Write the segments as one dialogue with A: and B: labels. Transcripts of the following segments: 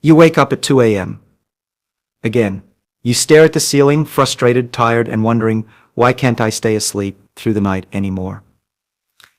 A: You wake up at 2 a.m. Again. You stare at the ceiling, frustrated, tired, and wondering, why can't I stay asleep through the night anymore?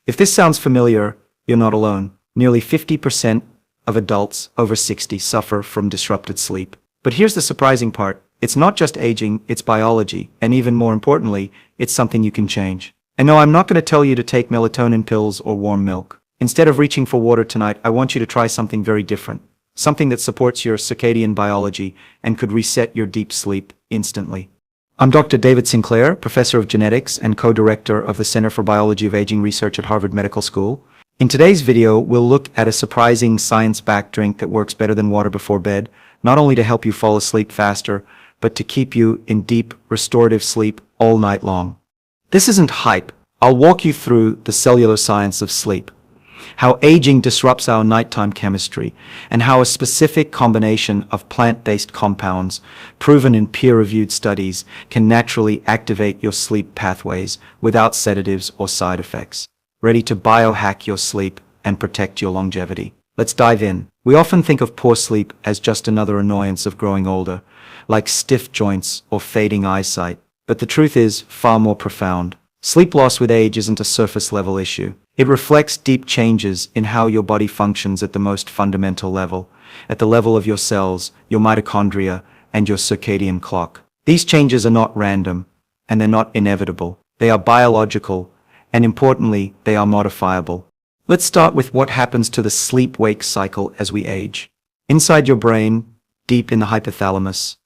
A: If this sounds familiar, you're not alone. Nearly 50% of adults over 60 suffer from disrupted sleep. But here's the surprising part. It's not just aging, it's biology, and even more importantly, it's something you can change. And no, I'm not going to tell you to take melatonin pills or warm milk. Instead of reaching for water tonight, I want you to try something very different. Something that supports your circadian biology and could reset your deep sleep instantly. I'm Dr. David Sinclair, Professor of Genetics and Co-Director of the Center for Biology of Aging Research at Harvard Medical School. In today's video, we'll look at a surprising science-backed drink that works better than water before bed, not only to help you fall asleep faster, but to keep you in deep, restorative sleep all night long. This isn't hype. I'll walk you through the cellular science of sleep, how aging disrupts our nighttime chemistry, and how a specific combination of plant-based compounds, proven in peer-reviewed studies, can naturally activate your sleep pathways without sedatives or side effects. Ready to biohack your sleep and protect your longevity? Let's dive in. We often think of poor sleep as just another annoyance of growing older, like stiff joints or fading eyesight. But the truth is far more profound. Sleep loss with age isn't a surface-level issue. It reflects deep changes in how your body functions at the most fundamental level, at the level of your cells, your mitochondria, and your circadian clock. These changes are not random, and they're not inevitable. They are biological, and importantly, they are modifiable. Let's start with what happens to the sleep-wake cycle as we age. Inside your brain, deep in the hypothalamus,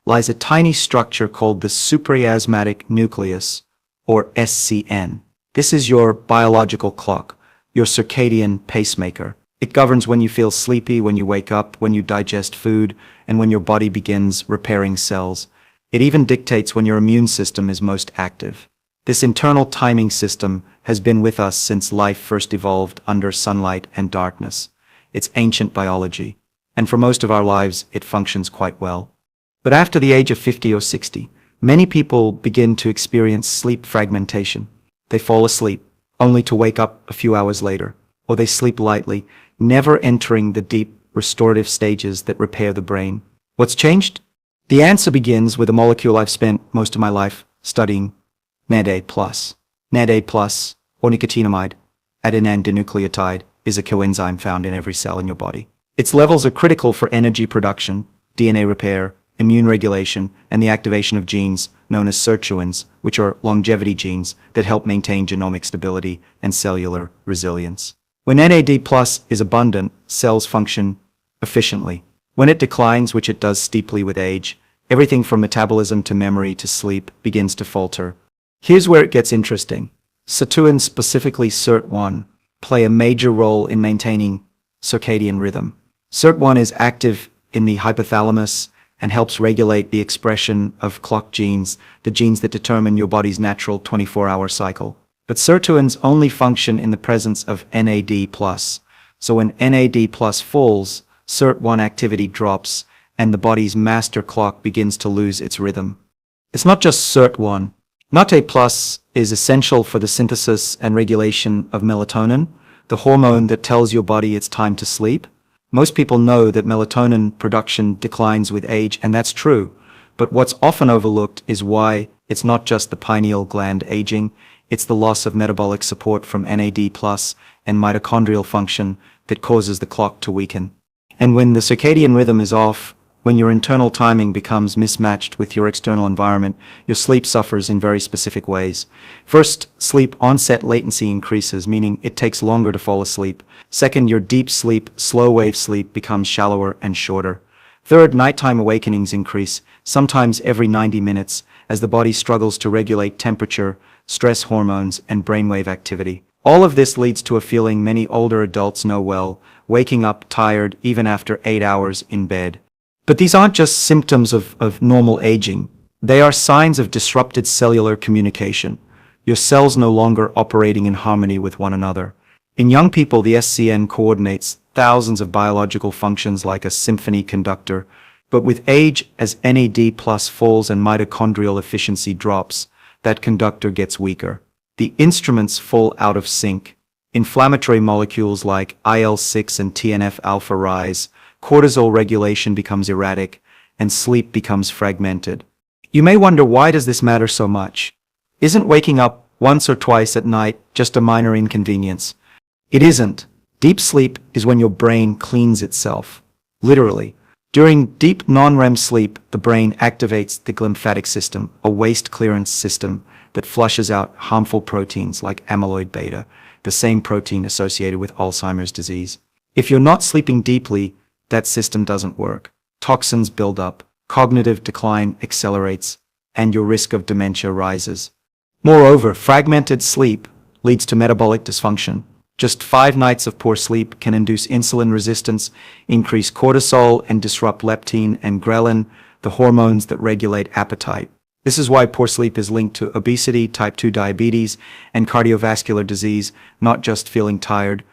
A: lies a tiny structure called the suprachiasmatic nucleus, or SCN. This is your biological clock, your circadian pacemaker. It governs when you feel sleepy, when you wake up, when you digest food, and when your body begins repairing cells. It even dictates when your immune system is most active. This internal timing system has been with us since life first evolved under sunlight and darkness. It's ancient biology, and for most of our lives, it functions quite well. But after the age of 50 or 60, many people begin to experience sleep fragmentation. They fall asleep, only to wake up a few hours later, or they sleep lightly, never entering the deep, restorative stages that repair the brain. What's changed? The answer begins with a molecule I've spent most of my life studying, NAD+. NAD+, or nicotinamide, adenine dinucleotide, is a coenzyme found in every cell in your body. Its levels are critical for energy production, DNA repair, immune regulation, and the activation of genes known as sirtuins, which are longevity genes that help maintain genomic stability and cellular resilience. When NAD+ is abundant, cells function efficiently. When it declines, which it does steeply with age, everything from metabolism to memory to sleep begins to falter. Here's where it gets interesting. Sirtuins, specifically SIRT1, play a major role in maintaining circadian rhythm. SIRT1 is active in the hypothalamus and helps regulate the expression of clock genes, the genes that determine your body's natural 24-hour cycle. But sirtuins only function in the presence of NAD+. So when NAD+ falls, SIRT1 activity drops, and the body's master clock begins to lose its rhythm. It's not just SIRT1. NAD+ is essential for the synthesis and regulation of melatonin, the hormone that tells your body it's time to sleep. Most people know that melatonin production declines with age, and that's true. But what's often overlooked is why it's not just the pineal gland aging, it's the loss of metabolic support from NAD+ and mitochondrial function that causes the clock to weaken. And when the circadian rhythm is off, when your internal timing becomes mismatched with your external environment, your sleep suffers in very specific ways. First, sleep onset latency increases, meaning it takes longer to fall asleep. Second, your deep sleep, slow-wave sleep, becomes shallower and shorter. Third, nighttime awakenings increase, sometimes every 90 minutes, as the body struggles to regulate temperature, stress hormones, and brainwave activity. All of this leads to a feeling many older adults know well, waking up tired even after 8 hours in bed. But these aren't just symptoms of normal aging. They are signs of disrupted cellular communication. Your cells no longer operating in harmony with one another. In young people, the SCN coordinates thousands of biological functions like a symphony conductor. But with age, as NAD+ falls and mitochondrial efficiency drops, that conductor gets weaker. The instruments fall out of sync. Inflammatory molecules like IL-6 and TNF-alpha rise, cortisol regulation becomes erratic, and sleep becomes fragmented. You may wonder, why does this matter so much? Isn't waking up once or twice at night just a minor inconvenience? It isn't. Deep sleep is when your brain cleans itself. Literally. During deep non-REM sleep, the brain activates the glymphatic system, a waste clearance system that flushes out harmful proteins like amyloid beta, the same protein associated with Alzheimer's disease. If you're not sleeping deeply, that system doesn't work. Toxins build up, cognitive decline accelerates, and your risk of dementia rises. Moreover, fragmented sleep leads to metabolic dysfunction. Just 5 nights of poor sleep can induce insulin resistance, increase cortisol, and disrupt leptin and ghrelin, the hormones that regulate appetite. This is why poor sleep is linked to obesity, type 2 diabetes, and cardiovascular disease, not just feeling tired.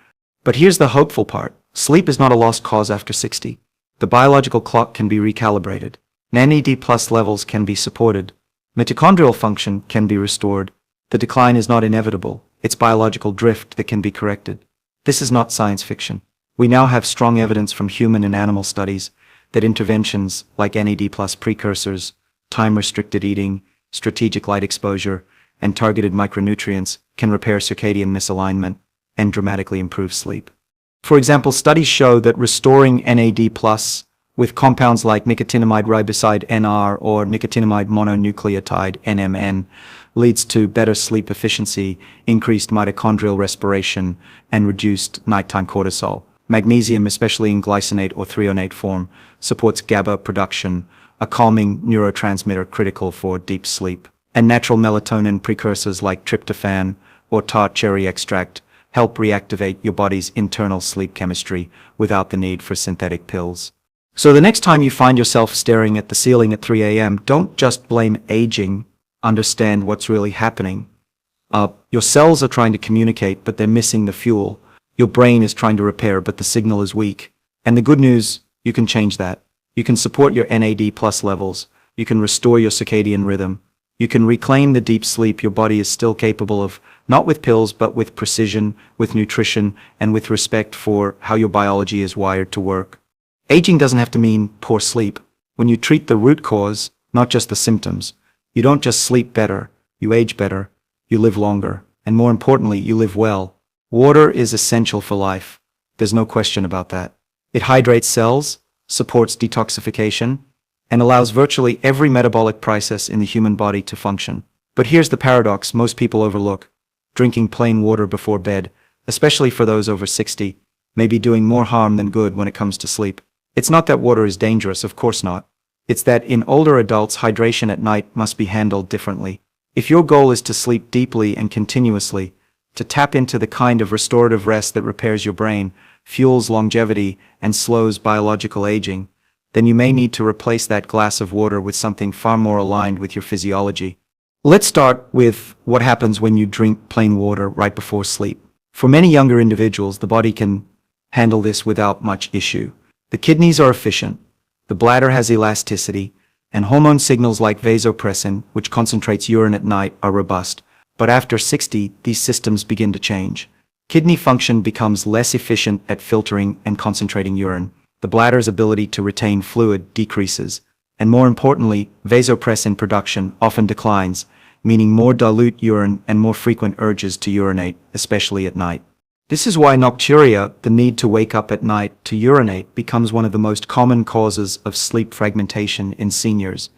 A: But here's the hopeful part. Sleep is not a lost cause after 60. The biological clock can be recalibrated. NAD+ levels can be supported. Mitochondrial function can be restored. The decline is not inevitable. It's biological drift that can be corrected. This is not science fiction. We now have strong evidence from human and animal studies that interventions like NAD+ precursors, time-restricted eating, strategic light exposure, and targeted micronutrients can repair circadian misalignment and dramatically improve sleep. For example, studies show that restoring NAD+ with compounds like nicotinamide riboside NR or nicotinamide mononucleotide NMN leads to better sleep efficiency, increased mitochondrial respiration, and reduced nighttime cortisol. Magnesium, especially in glycinate or threonate form, supports GABA production, a calming neurotransmitter critical for deep sleep. And natural melatonin precursors like tryptophan or Tart cherry extract help reactivate your body's internal sleep chemistry without the need for synthetic pills. So the next time you find yourself staring at the ceiling at 3 a.m., don't just blame aging. Understand what's really happening. Your cells are trying to communicate, but they're missing the fuel. Your brain is trying to repair, but the signal is weak. And the good news, you can change that. You can support your NAD+ levels. You can restore your circadian rhythm. You can reclaim the deep sleep your body is still capable of, not with pills, but with precision, with nutrition, and with respect for how your biology is wired to work. Aging doesn't have to mean poor sleep. When you treat the root cause, not just the symptoms, you don't just sleep better, you age better, you live longer, and more importantly, you live well. Water is essential for life. There's no question about that. It hydrates cells, supports detoxification, and allows virtually every metabolic process in the human body to function. But here's the paradox most people overlook. Drinking plain water before bed, especially for those over 60, may be doing more harm than good when it comes to sleep. It's not that water is dangerous, of course not. It's that in older adults, hydration at night must be handled differently. If your goal is to sleep deeply and continuously, to tap into the kind of restorative rest that repairs your brain, fuels longevity, and slows biological aging, then you may need to replace that glass of water with something far more aligned with your physiology. Let's start with what happens when you drink plain water right before sleep. For many younger individuals, the body can handle this without much issue. The kidneys are efficient, the bladder has elasticity, and hormone signals like vasopressin, which concentrates urine at night, are robust. But after 60, these systems begin to change. Kidney function becomes less efficient at filtering and concentrating urine. The bladder's ability to retain fluid decreases, and more importantly, vasopressin production often declines, meaning more dilute urine and more frequent urges to urinate, especially at night. This is why nocturia, the need to wake up at night to urinate, becomes one of the most common causes of sleep fragmentation in seniors.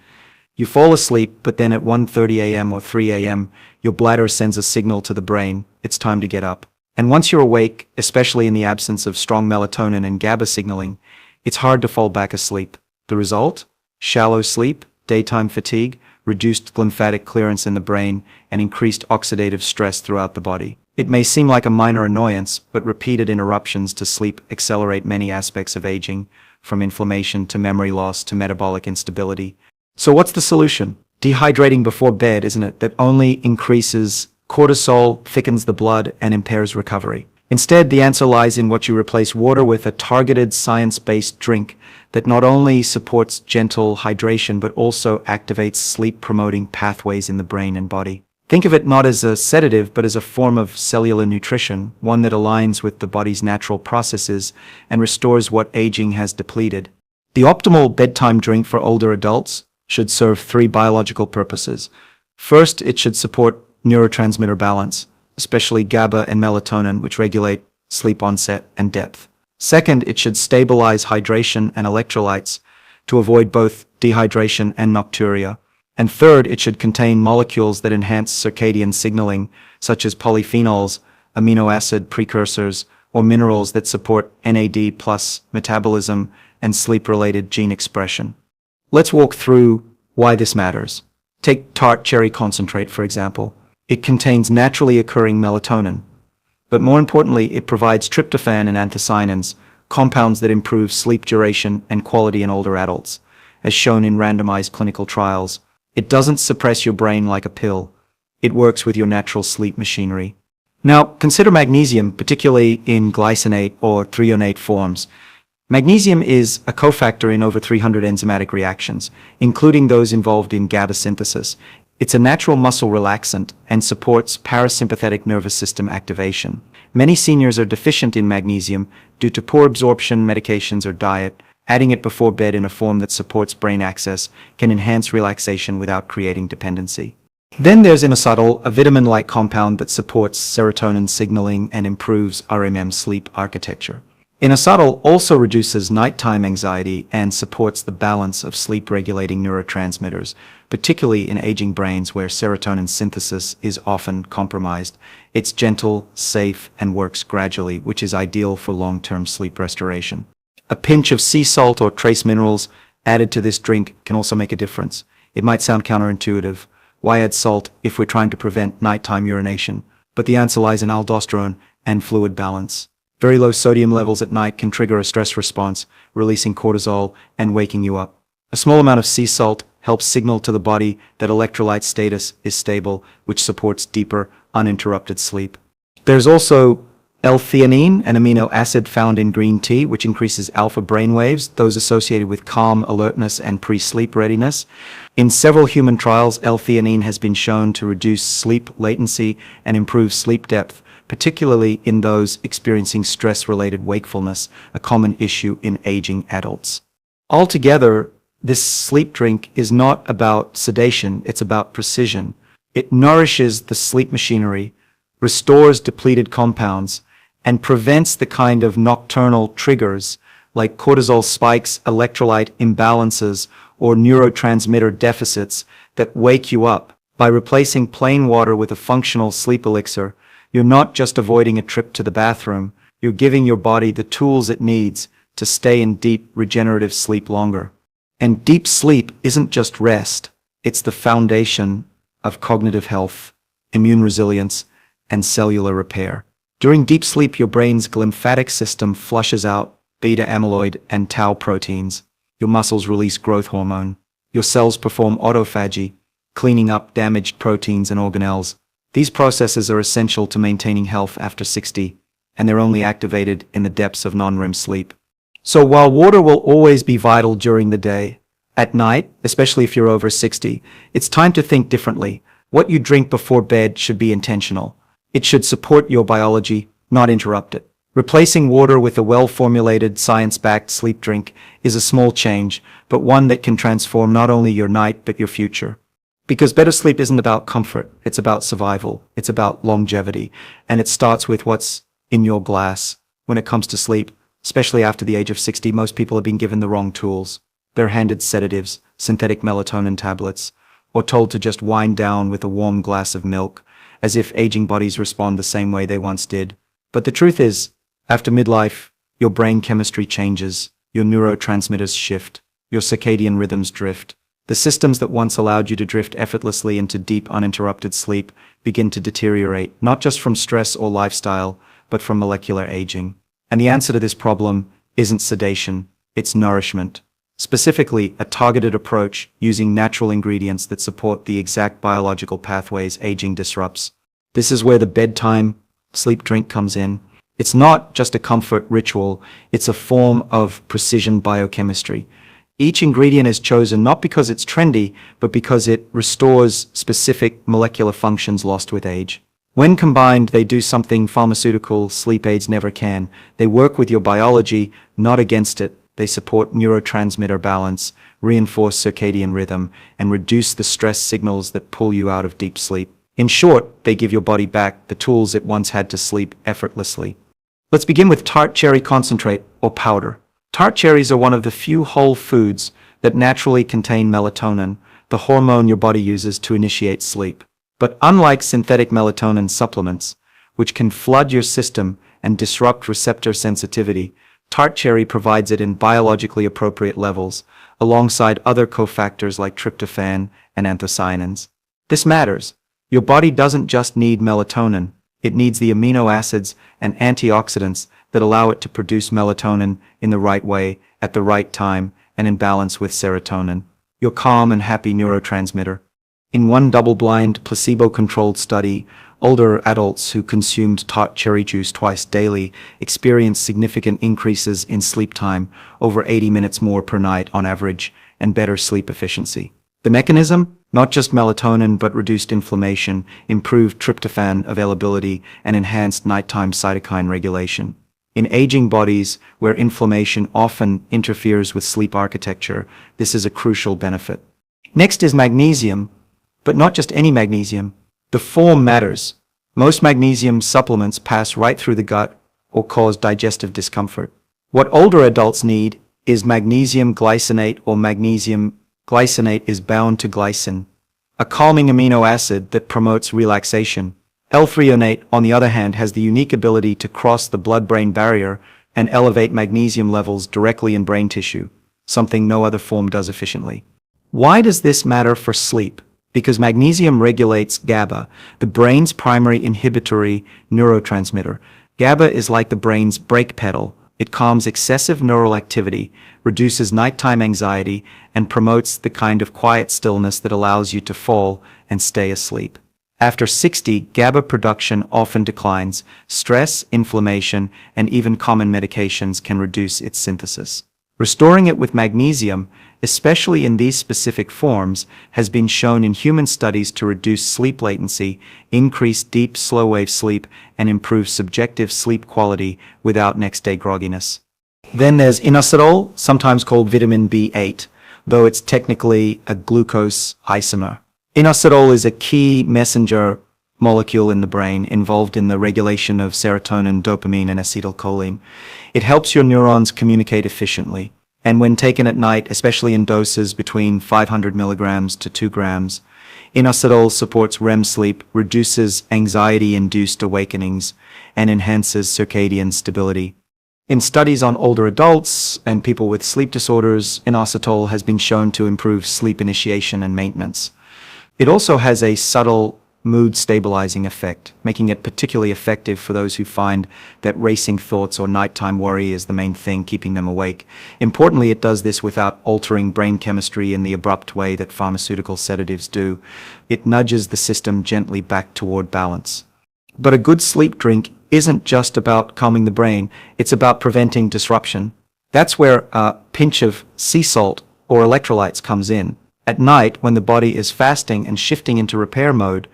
A: You fall asleep, but then at 1:30 a.m. or 3 a.m., your bladder sends a signal to the brain, it's time to get up. And once you're awake, especially in the absence of strong melatonin and GABA signaling, it's hard to fall back asleep. The result? Shallow sleep, daytime fatigue, reduced glymphatic clearance in the brain, and increased oxidative stress throughout the body. It may seem like a minor annoyance, but repeated interruptions to sleep accelerate many aspects of aging, from inflammation to memory loss to metabolic instability. So what's the solution? Dehydrating before bed, isn't it? That only increases cortisol, thickens the blood, and impairs recovery. Instead, the answer lies in what you replace water with: a targeted science-based drink that not only supports gentle hydration but also activates sleep-promoting pathways in the brain and body. Think of it not as a sedative, but as a form of cellular nutrition, one that aligns with the body's natural processes and restores what aging has depleted. The optimal bedtime drink for older adults should serve three biological purposes. First, it should support neurotransmitter balance, especially GABA and melatonin, which regulate sleep onset and depth. Second, it should stabilize hydration and electrolytes to avoid both dehydration and nocturia. And third, it should contain molecules that enhance circadian signaling, such as polyphenols, amino acid precursors, or minerals that support NAD+ metabolism and sleep-related gene expression. Let's walk through why this matters. Take Tart cherry concentrate, for example. It contains naturally occurring melatonin, but more importantly, it provides tryptophan and anthocyanins, compounds that improve sleep duration and quality in older adults, as shown in randomized clinical trials. It doesn't suppress your brain like a pill. It works with your natural sleep machinery. Now, consider magnesium, particularly in glycinate or threonate forms. Magnesium is a cofactor in over 300 enzymatic reactions, including those involved in GABA synthesis. It's a natural muscle relaxant and supports parasympathetic nervous system activation. Many seniors are deficient in magnesium due to poor absorption, medications, or diet. Adding it before bed in a form that supports brain access can enhance relaxation without creating dependency. Then there's Inositol, a vitamin-like compound that supports serotonin signaling and improves REM sleep architecture. Inositol also reduces nighttime anxiety and supports the balance of sleep-regulating neurotransmitters, particularly in aging brains where serotonin synthesis is often compromised. It's gentle, safe, and works gradually, which is ideal for long-term sleep restoration. A pinch of sea salt or trace minerals added to this drink can also make a difference. It might sound counterintuitive. Why add salt if we're trying to prevent nighttime urination? But the answer lies in aldosterone and fluid balance. Very low sodium levels at night can trigger a stress response, releasing cortisol and waking you up. A small amount of sea salt helps signal to the body that electrolyte status is stable, which supports deeper, uninterrupted sleep. There's also L-Theanine, an amino acid found in green tea, which increases alpha brainwaves, those associated with calm, alertness, and pre-sleep readiness. In several human trials, L-Theanine has been shown to reduce sleep latency and improve sleep depth, particularly in those experiencing stress-related wakefulness, a common issue in aging adults. Altogether, this sleep drink is not about sedation, it's about precision. It nourishes the sleep machinery, restores depleted compounds, and prevents the kind of nocturnal triggers like cortisol spikes, electrolyte imbalances, or neurotransmitter deficits that wake you up. By replacing plain water with a functional sleep elixir, you're not just avoiding a trip to the bathroom, you're giving your body the tools it needs to stay in deep, regenerative sleep longer. And deep sleep isn't just rest, it's the foundation of cognitive health, immune resilience, and cellular repair. During deep sleep, your brain's glymphatic system flushes out beta amyloid and tau proteins. Your muscles release growth hormone. Your cells perform autophagy, cleaning up damaged proteins and organelles. These processes are essential to maintaining health after 60, and they're only activated in the depths of non-REM sleep. So while water will always be vital during the day, at night, especially if you're over 60, it's time to think differently. What you drink before bed should be intentional. It should support your biology, not interrupt it. Replacing water with a well-formulated, science-backed sleep drink is a small change, but one that can transform not only your night, but your future. Because better sleep isn't about comfort, it's about survival, it's about longevity, and it starts with what's in your glass. When it comes to sleep, especially after the age of 60, most people have been given the wrong tools. They're handed sedatives, synthetic melatonin tablets, or told to just wind down with a warm glass of milk, as if aging bodies respond the same way they once did. But the truth is, after midlife, your brain chemistry changes, your neurotransmitters shift, your circadian rhythms drift. The systems that once allowed you to drift effortlessly into deep, uninterrupted sleep begin to deteriorate, not just from stress or lifestyle, but from molecular aging. And the answer to this problem isn't sedation, it's nourishment. Specifically, a targeted approach using natural ingredients that support the exact biological pathways aging disrupts. This is where the bedtime sleep drink comes in. It's not just a comfort ritual, it's a form of precision biochemistry. Each ingredient is chosen not because it's trendy, but because it restores specific molecular functions lost with age. When combined, they do something pharmaceutical sleep aids never can. They work with your biology, not against it. They support neurotransmitter balance, reinforce circadian rhythm, and reduce the stress signals that pull you out of deep sleep. In short, they give your body back the tools it once had to sleep effortlessly. Let's begin with tart cherry concentrate or powder. Tart cherries are one of the few whole foods that naturally contain melatonin, the hormone your body uses to initiate sleep. But unlike synthetic melatonin supplements, which can flood your system and disrupt receptor sensitivity, tart cherry provides it in biologically appropriate levels, alongside other cofactors like tryptophan and anthocyanins. This matters. Your body doesn't just need melatonin, it needs the amino acids and antioxidants that allow it to produce melatonin in the right way, at the right time, and in balance with serotonin, your calm and happy neurotransmitter. In one double-blind, placebo-controlled study, older adults who consumed tart cherry juice twice daily experienced significant increases in sleep time, over 80 minutes more per night on average, and better sleep efficiency. The mechanism? Not just melatonin but reduced inflammation, improved tryptophan availability, and enhanced nighttime cytokine regulation. In aging bodies, where inflammation often interferes with sleep architecture, this is a crucial benefit. Next is magnesium, but not just any magnesium. The form matters. Most magnesium supplements pass right through the gut or cause digestive discomfort. What older adults need is magnesium glycinate, or magnesium glycinate is bound to glycine, a calming amino acid that promotes relaxation. L-Theanine, on the other hand, has the unique ability to cross the blood-brain barrier and elevate magnesium levels directly in brain tissue, something no other form does efficiently. Why does this matter for sleep? Because magnesium regulates GABA, the brain's primary inhibitory neurotransmitter. GABA is like the brain's brake pedal. It calms excessive neural activity, reduces nighttime anxiety, and promotes the kind of quiet stillness that allows you to fall and stay asleep. After 60, GABA production often declines. Stress, inflammation, and even common medications can reduce its synthesis. Restoring it with magnesium, especially in these specific forms, has been shown in human studies to reduce sleep latency, increase deep slow-wave sleep, and improve subjective sleep quality without next-day grogginess. Then there's inositol, sometimes called vitamin B8, though it's technically a glucose isomer. Inositol is a key messenger molecule in the brain involved in the regulation of serotonin, dopamine, and acetylcholine. It helps your neurons communicate efficiently, and when taken at night, especially in doses between 500 milligrams to 2 grams, inositol supports REM sleep, reduces anxiety-induced awakenings, and enhances circadian stability. In studies on older adults and people with sleep disorders, inositol has been shown to improve sleep initiation and maintenance. It also has a subtle mood-stabilizing effect, making it particularly effective for those who find that racing thoughts or nighttime worry is the main thing keeping them awake. Importantly, it does this without altering brain chemistry in the abrupt way that pharmaceutical sedatives do. It nudges the system gently back toward balance. But a good sleep drink isn't just about calming the brain, it's about preventing disruption. That's where a pinch of sea salt or electrolytes comes in. At night, when the body is fasting and shifting into repair mode,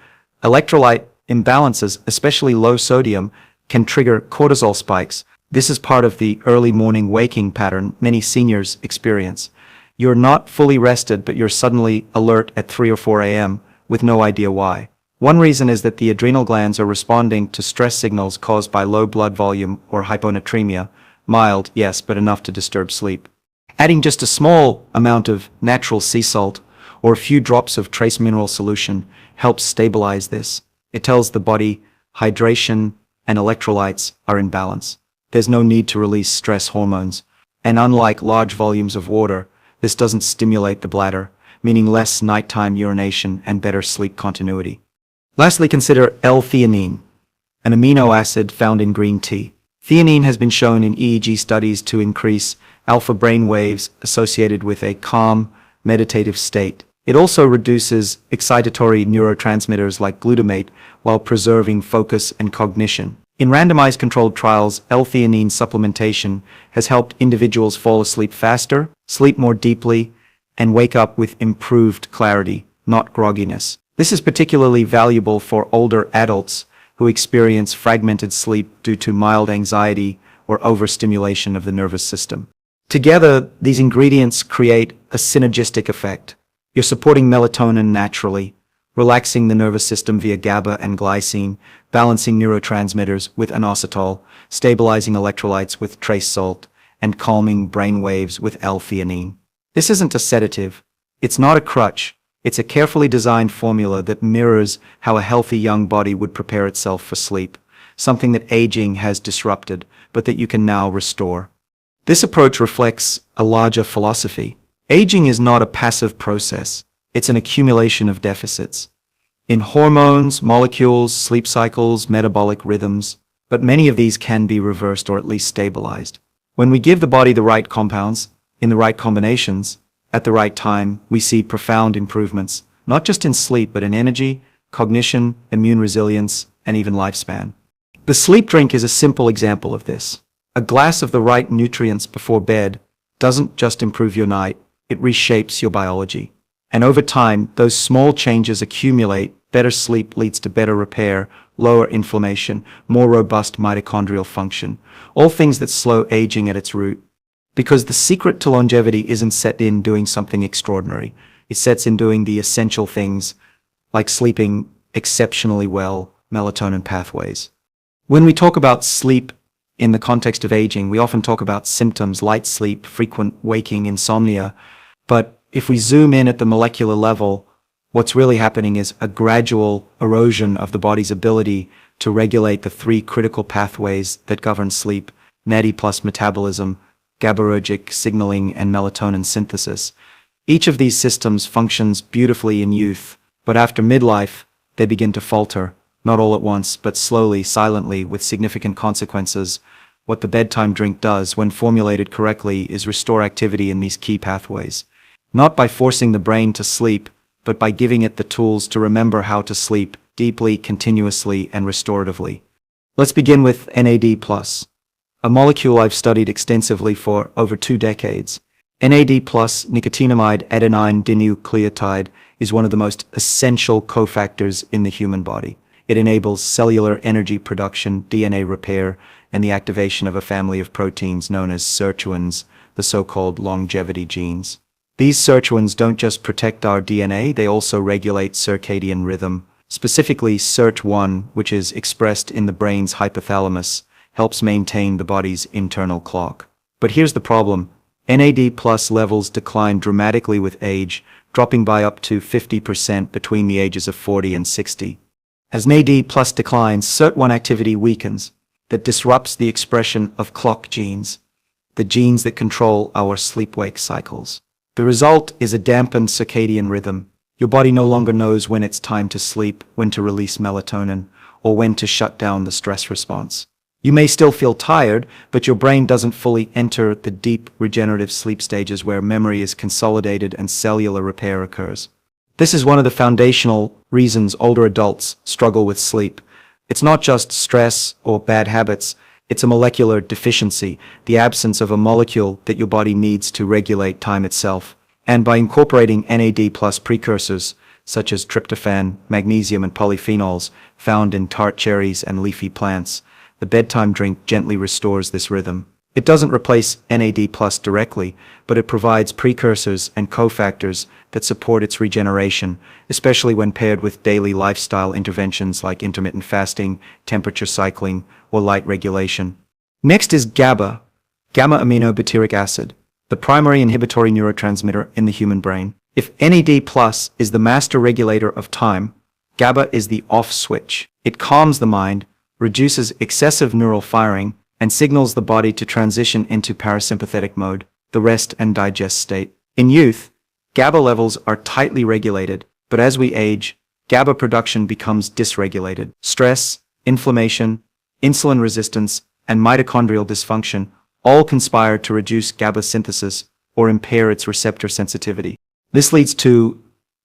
A: electrolyte imbalances, especially low sodium, can trigger cortisol spikes. This is part of the early morning waking pattern many seniors experience. You're not fully rested, but you're suddenly alert at 3 or 4 a.m. with no idea why. One reason is that the adrenal glands are responding to stress signals caused by low blood volume or hyponatremia. Mild, yes, but enough to disturb sleep. Adding just a small amount of natural sea salt or a few drops of trace mineral solution helps stabilize this. It tells the body hydration and electrolytes are in balance. There's no need to release stress hormones. And unlike large volumes of water, this doesn't stimulate the bladder, meaning less nighttime urination and better sleep continuity. Lastly, consider L-Theanine, an amino acid found in green tea. Theanine has been shown in EEG studies to increase alpha brain waves associated with a calm, meditative state. It also reduces excitatory neurotransmitters like glutamate while preserving focus and cognition. In randomized controlled trials, L-Theanine supplementation has helped individuals fall asleep faster, sleep more deeply, and wake up with improved clarity, not grogginess. This is particularly valuable for older adults who experience fragmented sleep due to mild anxiety or overstimulation of the nervous system. Together, these ingredients create a synergistic effect. You're supporting melatonin naturally, relaxing the nervous system via GABA and glycine, balancing neurotransmitters with inositol, stabilizing electrolytes with trace salt, and calming brain waves with L-Theanine. This isn't a sedative. It's not a crutch. It's a carefully designed formula that mirrors how a healthy young body would prepare itself for sleep, something that aging has disrupted, but that you can now restore. This approach reflects a larger philosophy. Aging is not a passive process. It's an accumulation of deficits in hormones, molecules, sleep cycles, metabolic rhythms, but many of these can be reversed or at least stabilized. When we give the body the right compounds, in the right combinations, at the right time, we see profound improvements, not just in sleep, but in energy, cognition, immune resilience, and even lifespan. The sleep drink is a simple example of this. A glass of the right nutrients before bed doesn't just improve your night, it reshapes your biology. And over time, those small changes accumulate. Better sleep leads to better repair, lower inflammation, more robust mitochondrial function, all things that slow aging at its root. Because the secret to longevity isn't set in doing something extraordinary. It sets in doing the essential things, like sleeping exceptionally well, melatonin pathways. When we talk about sleep in the context of aging, we often talk about symptoms, light sleep, frequent waking, insomnia. But if we zoom in at the molecular level, what's really happening is a gradual erosion of the body's ability to regulate the three critical pathways that govern sleep: NADI plus metabolism, GABAergic signaling, and melatonin synthesis. Each of these systems functions beautifully in youth, but after midlife, they begin to falter, not all at once, but slowly, silently, with significant consequences. What the bedtime drink does, when formulated correctly, is restore activity in these key pathways. Not by forcing the brain to sleep, but by giving it the tools to remember how to sleep deeply, continuously, and restoratively. Let's begin with NAD+, a molecule I've studied extensively for over 2 decades. NAD+, nicotinamide adenine dinucleotide, is one of the most essential cofactors in the human body. It enables cellular energy production, DNA repair, and the activation of a family of proteins known as sirtuins, the so-called longevity genes. These sirtuins don't just protect our DNA, they also regulate circadian rhythm. Specifically, SIRT1, which is expressed in the brain's hypothalamus, helps maintain the body's internal clock. But here's the problem. NAD+ levels decline dramatically with age, dropping by up to 50% between the ages of 40 and 60. As NAD+ declines, SIRT1 activity weakens. That disrupts the expression of clock genes, the genes that control our sleep-wake cycles. The result is a dampened circadian rhythm. Your body no longer knows when it's time to sleep, when to release melatonin, or when to shut down the stress response. You may still feel tired, but your brain doesn't fully enter the deep regenerative sleep stages where memory is consolidated and cellular repair occurs. This is one of the foundational reasons older adults struggle with sleep. It's not just stress or bad habits, it's a molecular deficiency, the absence of a molecule that your body needs to regulate time itself. And by incorporating NAD+ precursors, such as tryptophan, magnesium, and polyphenols found in tart cherries and leafy plants, the bedtime drink gently restores this rhythm. It doesn't replace NAD+ directly, but it provides precursors and cofactors that support its regeneration, especially when paired with daily lifestyle interventions like intermittent fasting, temperature cycling, or light regulation. Next is GABA, gamma-aminobutyric acid, the primary inhibitory neurotransmitter in the human brain. If NAD+ is the master regulator of time, GABA is the off switch. It calms the mind, reduces excessive neural firing, and signals the body to transition into parasympathetic mode, the rest and digest state. In youth, GABA levels are tightly regulated, but as we age, GABA production becomes dysregulated. Stress, inflammation, insulin resistance, and mitochondrial dysfunction all conspire to reduce GABA synthesis or impair its receptor sensitivity. This leads to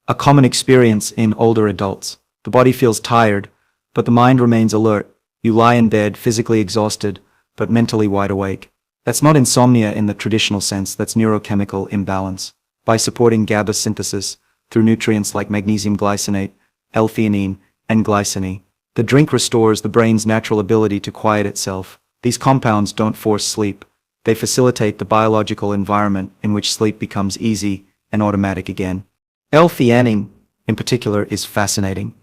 A: a common experience in older adults. The body feels tired, but the mind remains alert. You lie in bed, physically exhausted, but mentally wide awake. That's not insomnia in the traditional sense, that's neurochemical imbalance. By supporting GABA synthesis through nutrients like magnesium glycinate, L-Theanine, and Glycinate, the drink restores the brain's natural ability to quiet itself. These compounds don't force sleep. They facilitate the biological environment in which sleep becomes easy and automatic again. L-Theanine, in particular, is fascinating.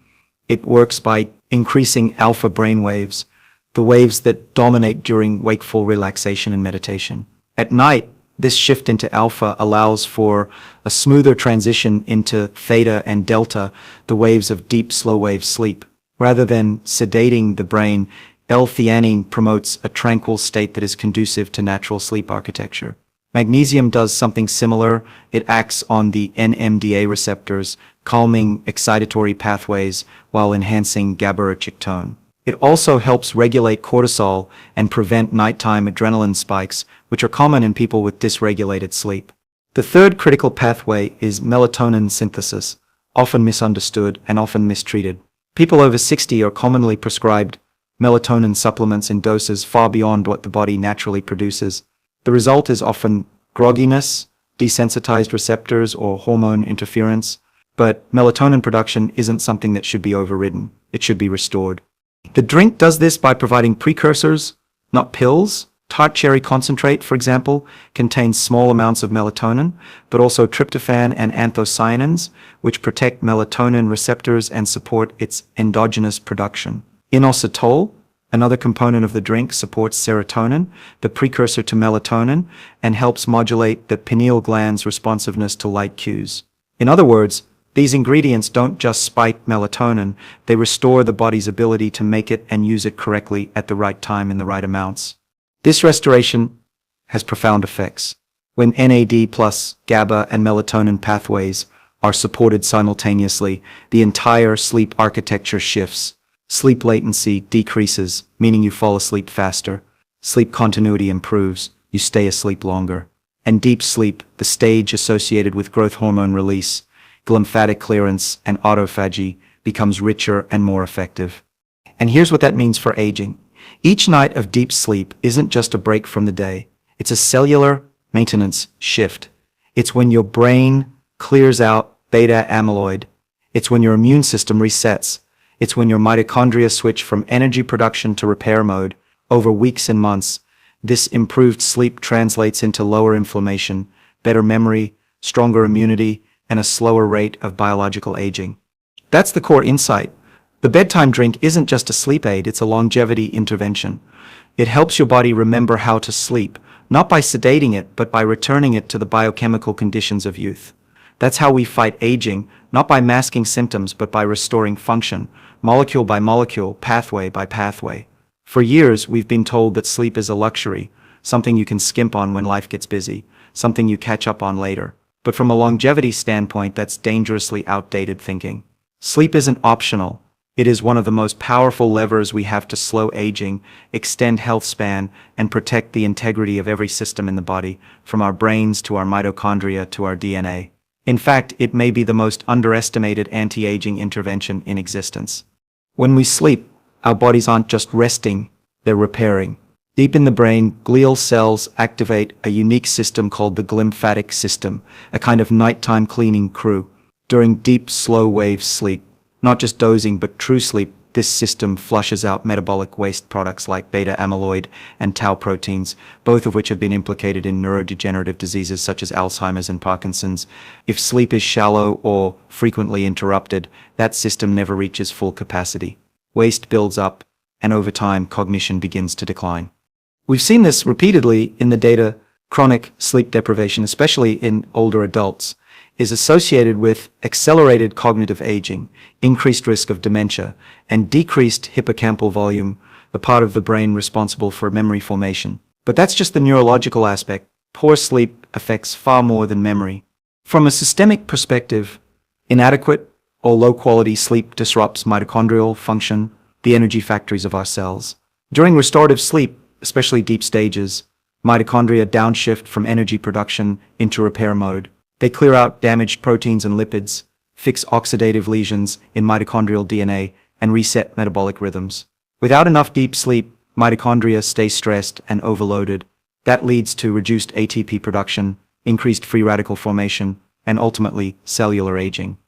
A: It works by increasing alpha brain waves, the waves that dominate during wakeful relaxation and meditation. At night, this shift into alpha allows for a smoother transition into theta and delta, the waves of deep, slow-wave sleep. Rather than sedating the brain, L-Theanine promotes a tranquil state that is conducive to natural sleep architecture. Magnesium does something similar. It acts on the NMDA receptors, calming excitatory pathways while enhancing GABAergic tone. It also helps regulate cortisol and prevent nighttime adrenaline spikes, which are common in people with dysregulated sleep. The third critical pathway is melatonin synthesis, often misunderstood and often mistreated. People over 60 are commonly prescribed melatonin supplements in doses far beyond what the body naturally produces. The result is often grogginess, desensitized receptors, or hormone interference. But melatonin production isn't something that should be overridden. It should be restored. The drink does this by providing precursors, not pills. Tart cherry concentrate, for example, contains small amounts of melatonin, but also tryptophan and anthocyanins, which protect melatonin receptors and support its endogenous production. Inositol, another component of the drink, supports serotonin, the precursor to melatonin, and helps modulate the pineal gland's responsiveness to light cues. In other words, these ingredients don't just spike melatonin, they restore the body's ability to make it and use it correctly at the right time in the right amounts. This restoration has profound effects. When NAD plus GABA and melatonin pathways are supported simultaneously, the entire sleep architecture shifts. Sleep latency decreases, meaning you fall asleep faster. Sleep continuity improves, you stay asleep longer. And deep sleep, the stage associated with growth hormone release, glymphatic clearance, and autophagy, becomes richer and more effective. And here's what that means for aging. Each night of deep sleep isn't just a break from the day. It's a cellular maintenance shift. It's when your brain clears out beta amyloid. It's when your immune system resets. It's when your mitochondria switch from energy production to repair mode. Over weeks and months, this improved sleep translates into lower inflammation, better memory, stronger immunity, and a slower rate of biological aging. That's the core insight. The bedtime drink isn't just a sleep aid, it's a longevity intervention. It helps your body remember how to sleep, not by sedating it, but by returning it to the biochemical conditions of youth. That's how we fight aging, not by masking symptoms, but by restoring function, molecule by molecule, pathway by pathway. For years, we've been told that sleep is a luxury, something you can skimp on when life gets busy, something you catch up on later. But from a longevity standpoint, that's dangerously outdated thinking. Sleep isn't optional. It is one of the most powerful levers we have to slow aging, extend health span, and protect the integrity of every system in the body, from our brains to our mitochondria to our DNA. In fact, it may be the most underestimated anti-aging intervention in existence. When we sleep, our bodies aren't just resting, they're repairing. Deep in the brain, glial cells activate a unique system called the glymphatic system, a kind of nighttime cleaning crew. During deep, slow-wave sleep, not just dozing but true sleep, this system flushes out metabolic waste products like beta amyloid and tau proteins, both of which have been implicated in neurodegenerative diseases such as Alzheimer's and Parkinson's. If sleep is shallow or frequently interrupted, that system never reaches full capacity. Waste builds up, and over time, cognition begins to decline. We've seen this repeatedly in the data. Chronic sleep deprivation, especially in older adults, is associated with accelerated cognitive aging, increased risk of dementia, and decreased hippocampal volume, the part of the brain responsible for memory formation. But that's just the neurological aspect. Poor sleep affects far more than memory. From a systemic perspective, inadequate or low-quality sleep disrupts mitochondrial function, the energy factories of our cells. During restorative sleep, especially deep stages, mitochondria downshift from energy production into repair mode. They clear out damaged proteins and lipids, fix oxidative lesions in mitochondrial DNA, and reset metabolic rhythms. Without enough deep sleep, mitochondria stay stressed and overloaded. That leads to reduced ATP production, increased free radical formation, and ultimately cellular aging.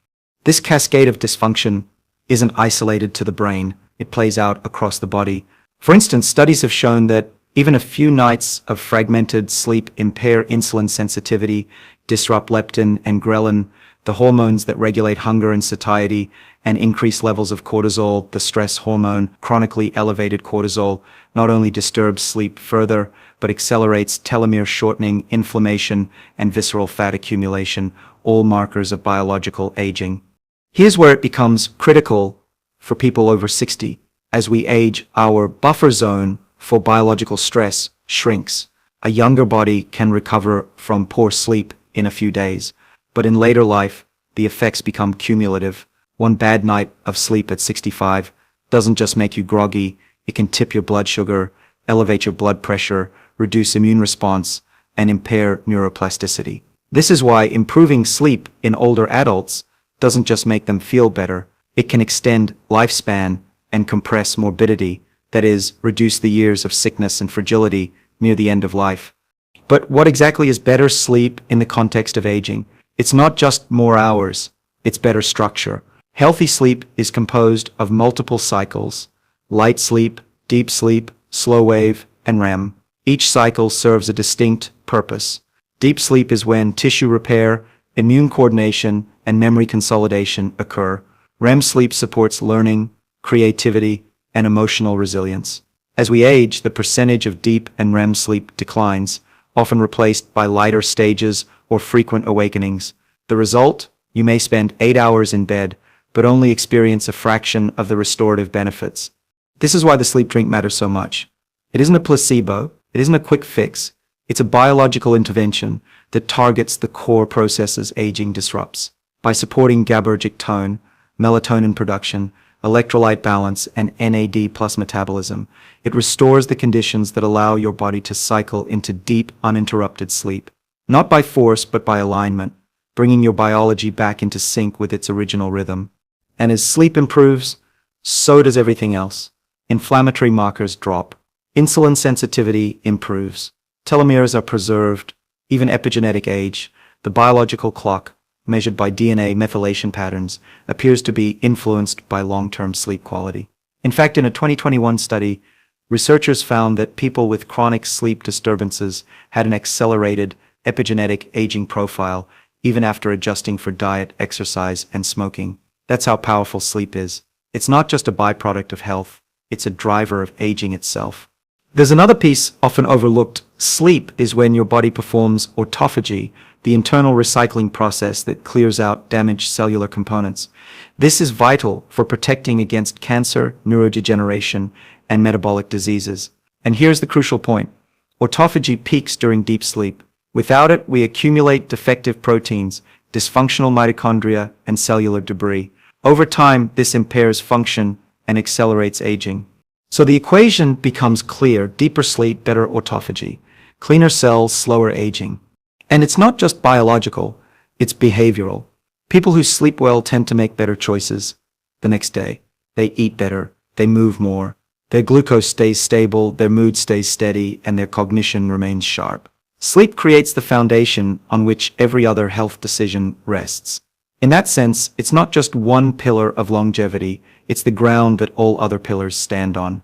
A: This cascade of dysfunction isn't isolated to the brain, it plays out across the body. For instance, studies have shown that even a few nights of fragmented sleep impair insulin sensitivity, disrupt leptin and ghrelin, the hormones that regulate hunger and satiety, and increase levels of cortisol, the stress hormone. Chronically elevated cortisol not only disturbs sleep further, but accelerates telomere shortening, inflammation, and visceral fat accumulation, all markers of biological aging. Here's where it becomes critical for people over 60. As we age, our buffer zone for biological stress shrinks. A younger body can recover from poor sleep in a few days, but in later life, the effects become cumulative. One bad night of sleep at 65 doesn't just make you groggy, it can tip your blood sugar, elevate your blood pressure, reduce immune response, and impair neuroplasticity. This is why improving sleep in older adults doesn't just make them feel better, it can extend lifespan and compress morbidity, that is, reduce the years of sickness and fragility near the end of life. But what exactly is better sleep in the context of aging? It's not just more hours, it's better structure. Healthy sleep is composed of multiple cycles: light sleep, deep sleep, slow wave, and REM. Each cycle serves a distinct purpose. Deep sleep is when tissue repair, immune coordination, and memory consolidation occur. REM sleep supports learning, creativity, and emotional resilience. As we age, the percentage of deep and REM sleep declines, often replaced by lighter stages or frequent awakenings. The result? You may spend 8 hours in bed, but only experience a fraction of the restorative benefits. This is why the sleep drink matters so much. It isn't a placebo, it isn't a quick fix, it's a biological intervention that targets the core processes aging disrupts. By supporting GABAergic tone, melatonin production, electrolyte balance, and NAD plus metabolism, it restores the conditions that allow your body to cycle into deep, uninterrupted sleep. Not by force, but by alignment, bringing your biology back into sync with its original rhythm. And as sleep improves, so does everything else. Inflammatory markers drop. Insulin sensitivity improves. Telomeres are preserved. Even epigenetic age, the biological clock, measured by DNA methylation patterns, appears to be influenced by long-term sleep quality. In fact, in a 2021 study, researchers found that people with chronic sleep disturbances had an accelerated epigenetic aging profile, even after adjusting for diet, exercise, and smoking. That's how powerful sleep is. It's not just a byproduct of health, it's a driver of aging itself. There's another piece often overlooked. Sleep is when your body performs autophagy, the internal recycling process that clears out damaged cellular components. This is vital for protecting against cancer, neurodegeneration, and metabolic diseases. And here's the crucial point. Autophagy peaks during deep sleep. Without it, we accumulate defective proteins, dysfunctional mitochondria, and cellular debris. Over time, this impairs function and accelerates aging. So the equation becomes clear: deeper sleep, better autophagy, cleaner cells, slower aging. And it's not just biological, it's behavioral. People who sleep well tend to make better choices the next day. They eat better, they move more, their glucose stays stable, their mood stays steady, and their cognition remains sharp. Sleep creates the foundation on which every other health decision rests. In that sense, it's not just one pillar of longevity, it's the ground that all other pillars stand on.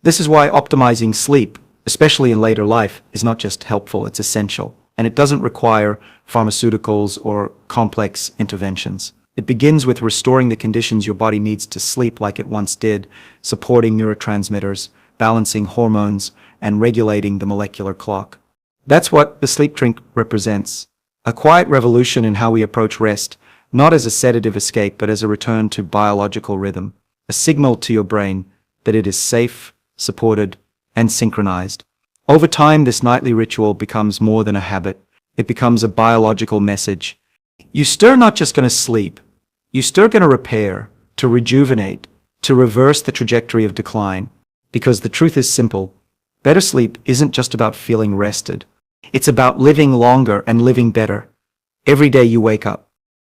A: This is why optimizing sleep, especially in later life, is not just helpful, it's essential. And it doesn't require pharmaceuticals or complex interventions. It begins with restoring the conditions your body needs to sleep like it once did, supporting neurotransmitters, balancing hormones, and regulating the molecular clock. That's what the sleep drink represents. A quiet revolution in how we approach rest, not as a sedative escape, but as a return to biological rhythm, a signal to your brain that it is safe, supported, and synchronized. Over time, this nightly ritual becomes more than a habit. It becomes a biological message. You stir not just going to sleep, you stir going to repair, to rejuvenate, to reverse the trajectory of decline. Because the truth is simple. Better sleep isn't just about feeling rested. It's about living longer and living better every day you wake up.